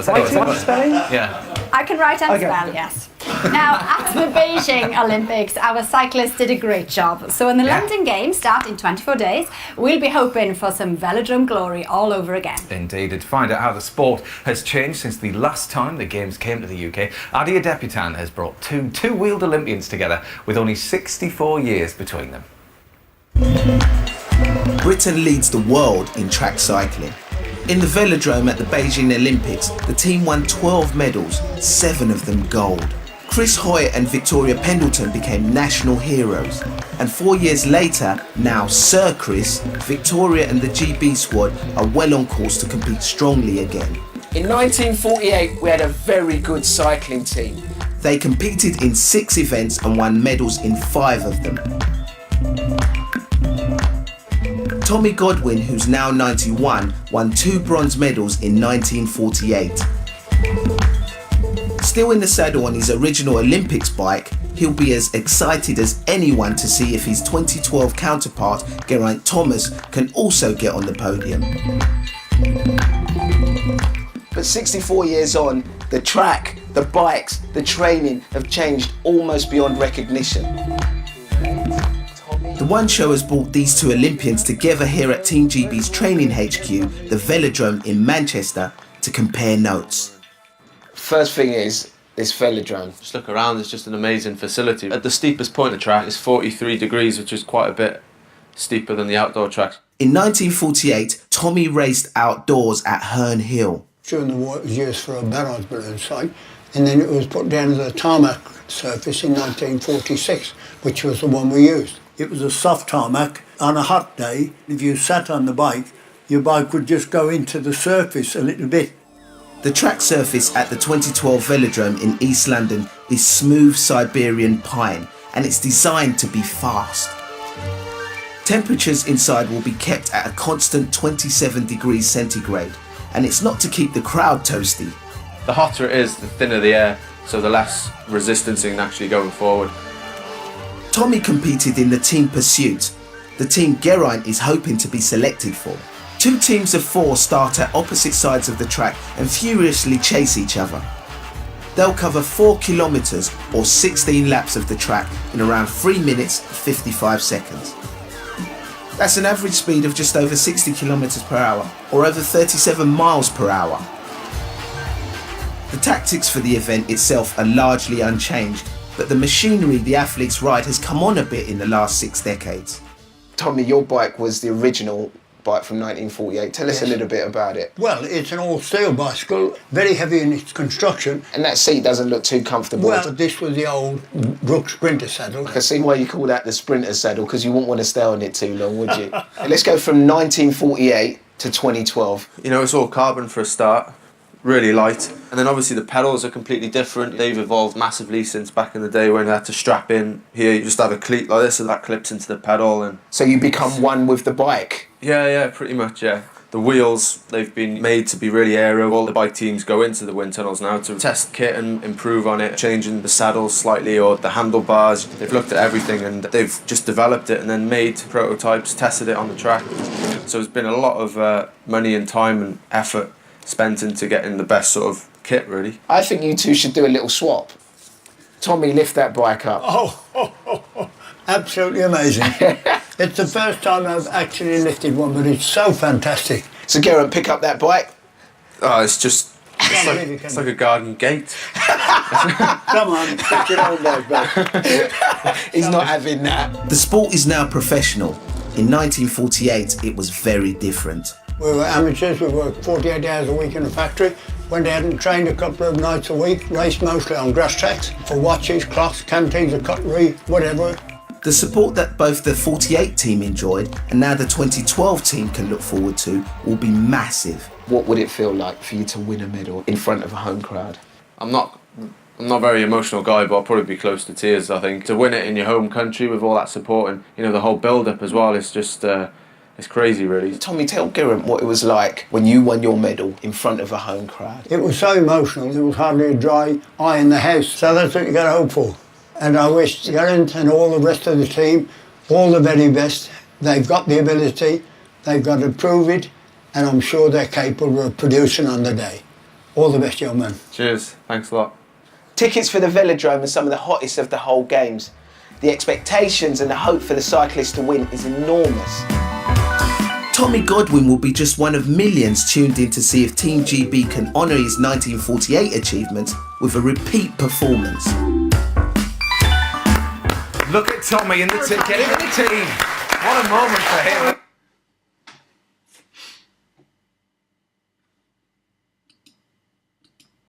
was it? Spelling? Yeah. I can write and spell, yes. Now, at the Beijing Olympics, our cyclists did a great job. So when the London Games start in 24 days, we'll be hoping for some velodrome glory all over again. Indeed. To find out how the sport has changed since the last time the Games came to the UK, Adia Deputan has brought two-wheeled Olympians together with only 64 years between them. Britain leads the world in track cycling. In the velodrome at the Beijing Olympics, the team won 12 medals, 7 of them gold. Chris Hoy and Victoria Pendleton became national heroes. And 4 years later, now Sir Chris, Victoria and the GB squad are well on course to compete strongly again. In 1948, we had a very good cycling team. They competed in 6 events and won medals in 5 of them. Tommy Godwin, who's now 91, won 2 bronze medals in 1948. Still in the saddle on his original Olympics bike, he'll be as excited as anyone to see if his 2012 counterpart, Geraint Thomas, can also get on the podium. But 64 years on, the track, the bikes, the training have changed almost beyond recognition. The One Show has brought these 2 Olympians together here at Team GB's training HQ, the Velodrome in Manchester, to compare notes. First thing is this velodrome. Just look around, it's just an amazing facility. At the steepest point of the track, it's 43 degrees, which is quite a bit steeper than the outdoor tracks. In 1948, Tommy raced outdoors at Herne Hill. During the war, it was used for a barrage balloon site, and then it was put down to the tarmac surface in 1946, which was the one we used. It was a soft tarmac. On a hot day, if you sat on the bike, your bike would just go into the surface a little bit. The track surface at the 2012 Velodrome in East London is smooth Siberian pine, and it's designed to be fast. Temperatures inside will be kept at a constant 27 degrees centigrade, and it's not to keep the crowd toasty. The hotter it is, the thinner the air, so the less resistance in actually going forward. Tommy competed in the team pursuit, the team Geraint is hoping to be selected for. 2 teams of 4 start at opposite sides of the track and furiously chase each other. They'll cover 4 kilometres or 16 laps of the track in around 3 minutes 55 seconds. That's an average speed of just over 60 kilometres per hour or over 37 miles per hour. The tactics for the event itself are largely unchanged, but the machinery the athletes ride has come on a bit in the last 6 decades. Tommy, your bike was the original bike from 1948. Tell us a little bit about it. Well, it's an all-steel bicycle, very heavy in its construction. And that seat doesn't look too comfortable. Well, this was the old Brook Sprinter saddle. I can see why you call that the Sprinter saddle, because you wouldn't want to stay on it too long, would you? Let's go from 1948 to 2012. You know, it's all carbon for a start, really light. And then obviously the pedals are completely different. They've evolved massively since back in the day when you had to strap in. Here you just have a cleat like this and that clips into the pedal. And so you become one with the bike? Yeah, pretty much, yeah. The wheels, they've been made to be really aero. All the bike teams go into the wind tunnels now to test kit and improve on it, changing the saddles slightly or the handlebars. They've looked at everything and they've just developed it and then made prototypes, tested it on the track. So there's been a lot of money and time and effort spent into getting the best sort of kit, really. I think you two should do a little swap. Tommy, lift that bike up. Oh, absolutely amazing. It's the first time I've actually lifted one, but it's so fantastic. So Geraint, pick up that bike. Oh, it's like a garden gate. Come on, pick it on there, babe. He's not having that. The sport is now professional. In 1948, it was very different. We were amateurs, we worked 48 hours a week in a factory, went out and trained a couple of nights a week, raced mostly on grass tracks, for watches, clocks, canteens, or cutlery, whatever. The support that both the 48 team enjoyed and now the 2012 team can look forward to will be massive. What would it feel like for you to win a medal in front of a home crowd? I'm not a very emotional guy, but I'll probably be close to tears, I think. To win it in your home country with all that support and, you know, the whole build-up as well, it's just... it's crazy, really. Tommy, tell Geraint what it was like when you won your medal in front of a home crowd. It was so emotional, there was hardly a dry eye in the house, so that's what you got to hope for. And I wish Geraint and all the rest of the team all the very best. They've got the ability, they've got to prove it, and I'm sure they're capable of producing on the day. All the best, young man. Cheers. Thanks a lot. Tickets for the velodrome are some of the hottest of the whole games. The expectations and the hope for the cyclists to win is enormous. Tommy Godwin will be just one of millions tuned in to see if Team GB can honour his 1948 achievement with a repeat performance. Look at Tommy in the team, getting in the team. What a moment for him.